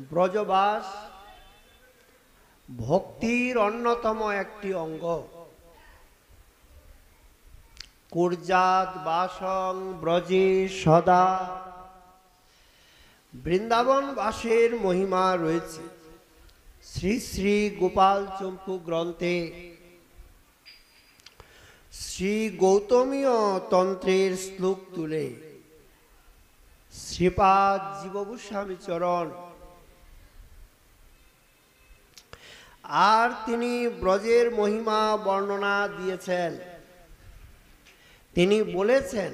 ব্রজবাস ভক্তির অন্যতম একটি অঙ্গ। কুর্যাত বাসং ব্রজে সদা, বৃন্দাবন বাসের মহিমা রয়েছে শ্রী শ্রী গোপাল চম্পু গ্রন্থে। শ্রী গৌতমীয় তন্ত্রের শ্লোক তুলে শ্রীপাদ জীবগোস্বামী চরণ আর তিনি ব্রজের মহিমা বর্ণনা দিয়েছেন। তিনি বলেছেন,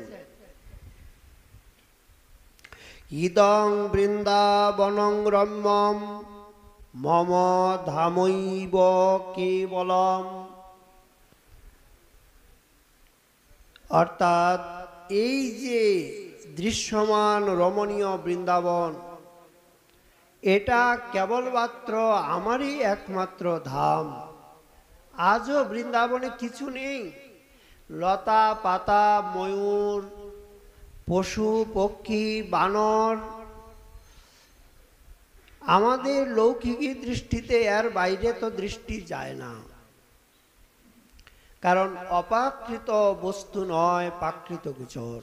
ইদং বৃন্দাবনং রম্যম মম ধামৈব কেবলম। অর্থাৎ এই যে দৃশ্যমান রমণীয় বৃন্দাবন, এটা কেবলমাত্র আমারই একমাত্র ধাম। আজও বৃন্দাবনে কিছু নেই। লতা পাতা, ময়ূর, পশু পক্ষী, বানর, আমাদের লৌকিক দৃষ্টিতে এর বাইরে তো দৃষ্টি যায় না। কারণ অপ্রাকৃত বস্তু নয়, প্রাকৃত গোচর।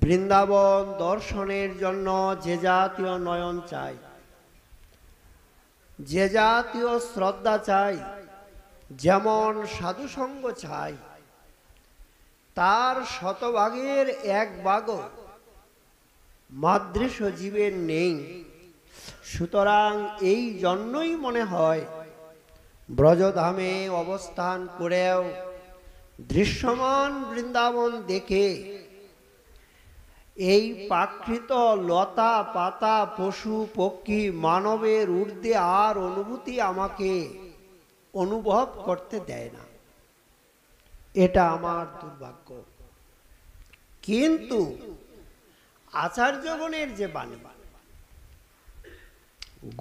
বৃন্দাবন দর্শনের জন্য যে জাতীয় নয়ন চাই, যে জাতীয় শ্রদ্ধা চাই, যেমন সাধুসঙ্গ চাই, তার শতভাগের এক ভাগও মাদৃশ জীবের নেই। সুতরাং এই জন্যই মনে হয় ব্রজধামে অবস্থান করেও দৃশ্যমান বৃন্দাবন দেখে এই প্রাকৃত লতা পাতা, পশু পক্ষী, মানবের ঊর্ধ্বে আর অনুভূতি আমাকে অনুভব করতে দেয় না। এটা আমার দুর্ভাগ্য। কিন্তু আচার্যগণের যে বাণী,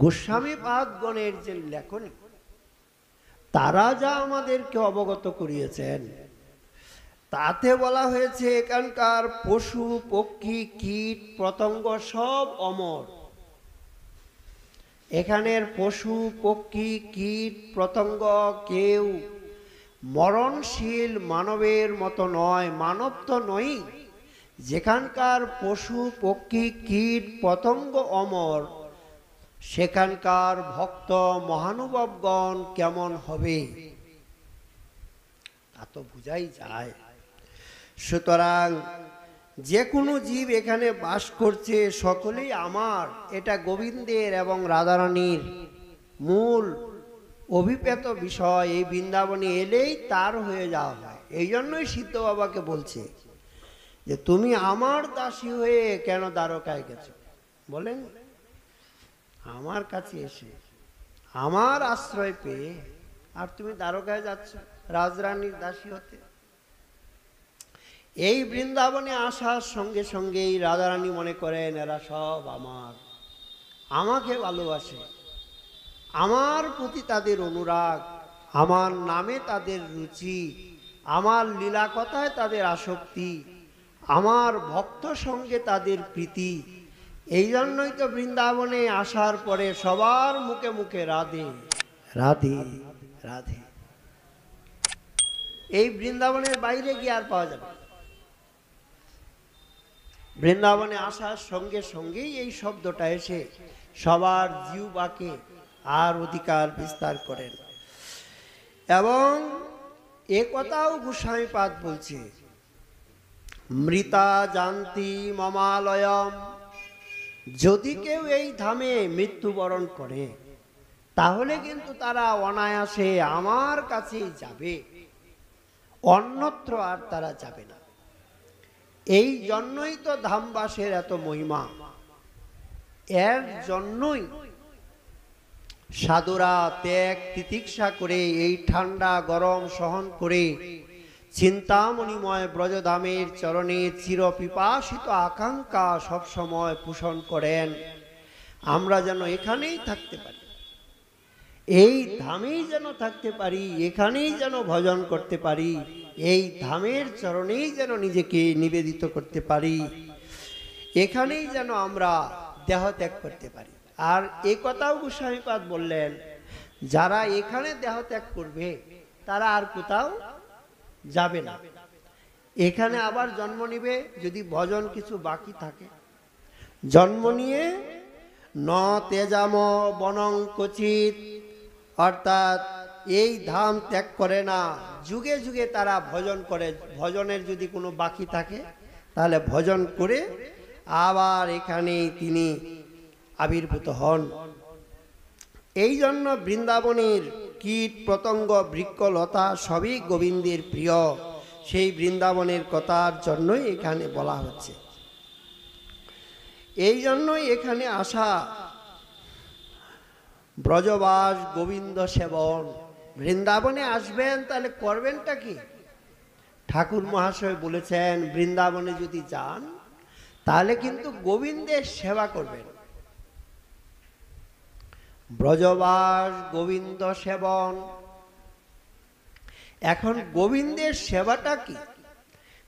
গোস্বামীপাদগণের যে লেখনী, তারা যা আমাদেরকে অবগত করিয়েছেন, তাতে বলা হয়েছে এখানকার পশু পক্ষী কীট পতঙ্গ সব অমর। এখানের পশু পক্ষী কীট পতঙ্গ কেউ মরণশীল মানবের মতো নয়, মানব তো নই। যেখানকার পশু পক্ষী কীট পতঙ্গ অমর, সেখানকার ভক্ত মহানুভবগণ কেমন হবে তা তো বোঝাই যায়। সুতরাং যে কোনো জীব এখানে বাস করছে সকলেই আমার। এটা গোবিন্দের এবং রাধারানীর মূল অভিপ্রেত বিষয়। এই বৃন্দাবনে এলেই তার হয়ে যাওয়া হয়। এই জন্যই সিদ্ধ বাবাকে বলছে যে তুমি আমার দাসী হয়ে কেন দ্বারকায় গেছো? বলেন, আমার কাছে এসে আমার আশ্রয় পেয়ে আর তুমি দ্বারকায় যাচ্ছ রাজরানীর দাসী হতে। এই বৃন্দাবনে আসার সঙ্গে সঙ্গেই রাধারানী মনে করেন এরা সব আমার, আমাকে ভালোবাসে, আমার প্রতি তাদের অনুরাগ, আমার নামে তাদের রুচি, আমার লীলা কথায় তাদের আসক্তি, আমার ভক্ত সঙ্গে তাদের প্রীতি। এই জন্যই তো বৃন্দাবনে আসার পরে সবার মুখে মুখে রাধে রাধে রাধে। এই বৃন্দাবনের বাইরে গিয়ে আর পাওয়া যাবে। বৃন্দাবনে আসার সঙ্গে সঙ্গেই এই শব্দটা এসে সবার জিহ্বাকে আর অধিকার বিস্তার করেন। এবং এ কথাও গোস্বামীপাদ বলছে, মৃতা জানতি মমালয়ম। যদি কেউ এই ধামে মৃত্যুবরণ করে তাহলে কিন্তু তারা অনায়াসে আমার কাছেই যাবে, অন্যত্র আর তারা যাবে না। এই জন্যই তো ধামবাসের এত মহিমা। এর জন্যই সাধুরা ত্যাগ তিতিক্ষা করে এই ঠান্ডা গরম সহন করে চিন্তামণিময় ব্রজধামের চরণে চির পিপাসিত আকাঙ্ক্ষা সবসময় পোষণ করেন, আমরা যেন এখানেই থাকতে পারি, এই ধামেই যেন থাকতে পারি, এখানেই যেন ভজন করতে পারি, এই ধামের চরণেই যেন নিজেকে নিবেদিত করতে পারি, এখানেই যেন আমরা দেহ ত্যাগ করতে পারি। আর এই কথাও গোস্বামীপাদ বললেন, যারা এখানে দেহ ত্যাগ করবে তারা আর কোথাও যাবে না, এখানে আবার জন্ম নিবে। যদি ভজন কিছু বাকি থাকে, জন্ম নিয়ে ন তেজাম বনং কচিত, অর্থাৎ এই ধাম ত্যাগ করে না, যুগে যুগে তারা ভজন করে। ভজনের যদি কোনো বাকি থাকে তাহলে ভজন করে আবার এখানে তিনি আবির্ভূত হন। এই জন্য বৃন্দাবনের কীট পতঙ্গ বৃক্ষলতা সবই গোবিন্দের প্রিয়। সেই বৃন্দাবনের কথার জন্যই এখানে বলা হচ্ছে। এই জন্যই এখানে আসা, ব্রজবাস গোবিন্দ সেবন। বৃন্দাবনে আসবেন তাহলে করবেনটা কি? ঠাকুর মহাশয় বলেছেন, বৃন্দাবনে যদি যান তাহলে কিন্তু গোবিন্দের সেবা করবেন। ব্রজবাস গোবিন্দ সেবন। এখন গোবিন্দের সেবাটা কি?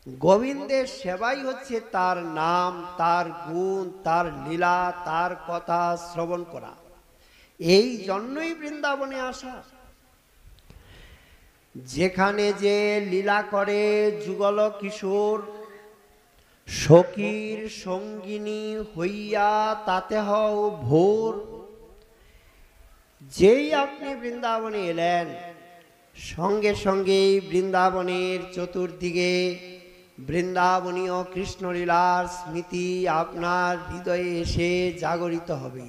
গোবিন্দের সেবাই হচ্ছে তার নাম, তার গুণ, তার লীলা, তার কথা শ্রবণ করা। এই জন্যই বৃন্দাবনে আসা। যেখানে যে লীলা করে যুগল কিশোর, সখীর সঙ্গিনী হইয়া তাতে হও ভোর। যেই আপনি বৃন্দাবনে এলেন, সঙ্গে সঙ্গেই বৃন্দাবনের চতুর্দিকে বৃন্দাবনীয় কৃষ্ণলীলার স্মৃতি আপনার হৃদয়ে এসে জাগরিত হবে,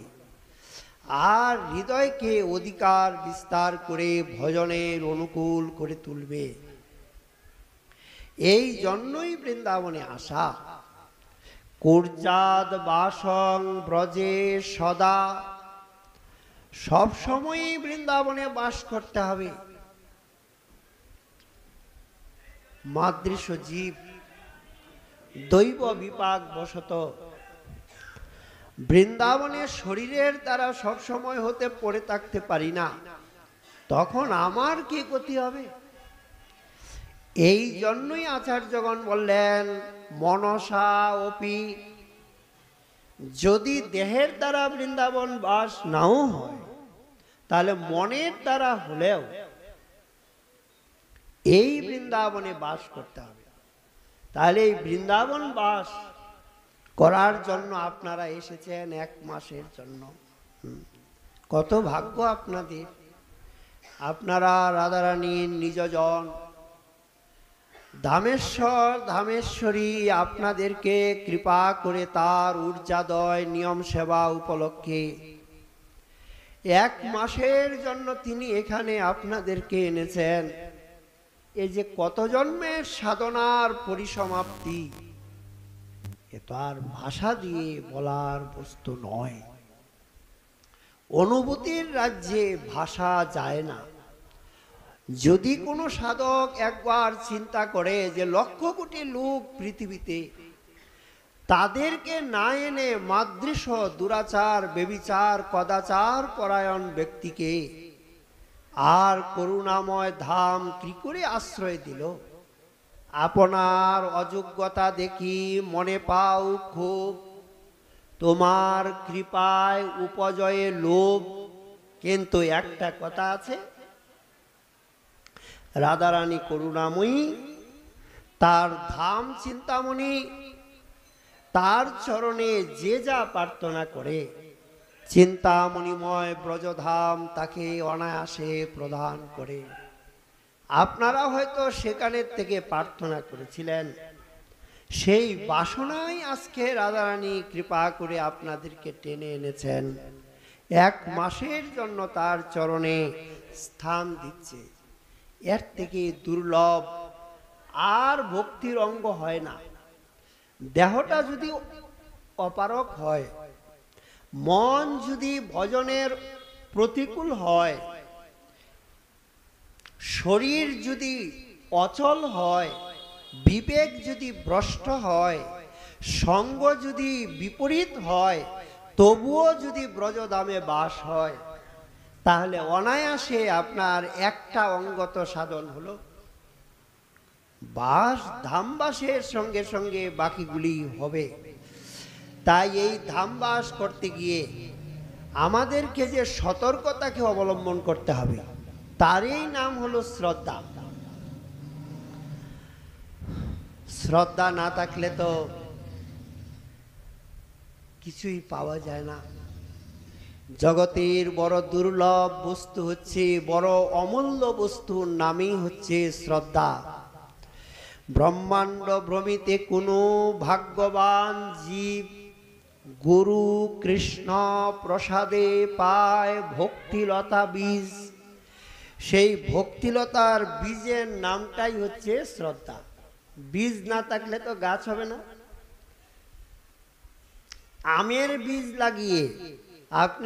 আর হৃদয়কে অধিকার বিস্তার করে ভজনের অনুকূল করে তুলবে। এই জন্যই বৃন্দাবনে আসা। কুর্যাদ বাসং ব্রজে সদা, সব সময়ই বৃন্দাবনে বাস করতে হবে। মাদৃশ জীব দৈব বিপাক বশত বৃন্দাবনের শরীরের দ্বারা সব সময় হতে পড়ে থাকতে পারি না, তখন আমার কি গতি হবে? এই জন্যই আচার্যগণ বললেন, মনসা অপি, যদি দেহের দ্বারা বৃন্দাবন বাস নাও হয়, তাহলে মনের দ্বারা হলেও এই বৃন্দাবনে বাস করতে হবে। তাহলে এই বৃন্দাবন বাস করার জন্য আপনারা এসেছেন 1 মাসের জন্য। কত ভাগ্য আপনাদের! আপনারা রাধারানীর নিজজন। ধামেশ্বর ধামেশ্বরী আপনাদেরকে কৃপা করে তার ঊর্জাদয় নিয়ম সেবা উপলক্ষে 1 মাসের জন্য তিনি এখানে আপনাদেরকে এনেছেন। এই যে কত জন্মের সাধনার পরিসমাপ্তি, এ তো আর ভাষা দিয়ে বলার বস্তু নয়। অনুভূতির রাজ্যে ভাষা যায় না। যদি কোনো সাধক একবার চিন্তা করে যে লক্ষ কোটি লোক পৃথিবীতে, তাদেরকে না এনে মাদৃশ দুরাচার বেবিচার কদাচার পরায়ণ ব্যক্তিকে আর করুণাময় ধাম কি করে আশ্রয় দিল? আপনার অযোগ্যতা দেখি মনে পাও খুব, তোমার কৃপায় উপজয়ে লোভ। কিন্তু একটা কথা আছে, রাধারানী করুণাময়ী, তার ধাম চিন্তামণি, তার চরণে যে যা প্রার্থনা করে, চিন্তামণিময় ব্রজধাম তাকে অনায়াসে প্রদান করে। আপনারা হয়তো সেখানের থেকে প্রার্থনা করেছিলেন, সেই বাসনাই আজকে রাধারানী কৃপা করে আপনাদেরকে টেনে এনেছেন। 1 মাসের জন্য তার চরণে স্থান দিচ্ছে। এর থেকে দুর্লভ আর ভক্তির অঙ্গ হয় না। দেহটা যদি অপারক হয়, মন যদি ভজনের প্রতিকূল হয়, শরীর যদি অচল হয়, বিবেক যদি ভ্রষ্ট হয়, সঙ্গ যদি বিপরীত হয়, তবুও যদি ব্রজধামে বাস হয়, তাহলে অনায়াসে আপনার একটা অঙ্গত সাধন হলো। বাস ধামবাসের সঙ্গে সঙ্গে বাকিগুলি হবে। তাই এই ধামবাস করতে গিয়ে আমাদেরকে যে সতর্কতাকে অবলম্বন করতে হবে, তারই নাম হলো শ্রদ্ধা। শ্রদ্ধা না থাকলে তো কিছুই পাওয়া যায় না। জগতের বড় দুর্লভ বস্তু হচ্ছে, বড় অমূল্য বস্তুর নামই হচ্ছে শ্রদ্ধা। ব্রহ্মাণ্ড ভ্রমিতে কোনো ভাগ্যবান জীব গুরু কৃষ্ণ প্রসাদে পায় ভক্তিলতা বীজ। সেই ভক্তিলতার বীজের নামটাই হচ্ছে শ্রদ্ধা। বীজ না থাকলে তো গাছ হবে না। আমের বীজ লাগিয়ে আপনি